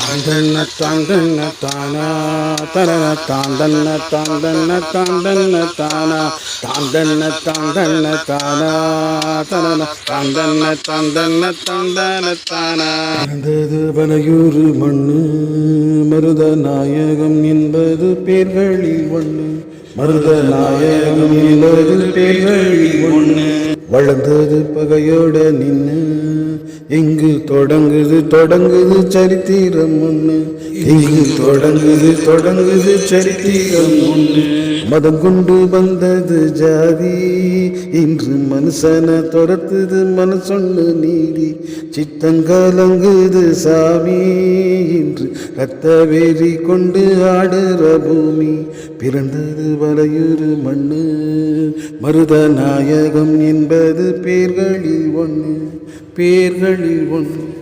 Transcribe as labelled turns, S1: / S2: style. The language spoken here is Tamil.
S1: தாண்டன தாண்டன தானா தனன தாண்டன தாண்டன தாண்டன தானா தாண்டன தாண்டன தானா தனன தாண்டன தாண்டன தாண்டன தானா. பிறந்தது வலையூறு மண்ணு மருதநாயகம் என்பது பேர்களில் ஒன்று. மருதநாயகம் என்பது பேர்களில் ஒன்று. வளர்ந்தது பகையோட நின்று இங்கு தொடங்குது சரித்திரம் ஒன்று. இங்கு தொடங்குது சரித்திரம் ஒன்று. மதம் கொண்டு வந்தது ஜாதி இன்று மனுஷனை துரத்துது மனசொன்னு நீதி. சித்தங்கலங்குது சாமி இன்று ரத்த வெறி கொண்டு ஆடுற பூமி. பிறந்தது வலையூறு மண்ணு மருதநாயகம் என்பது பேர்களில் ஒன்று. பேர்களில் ஒன்று.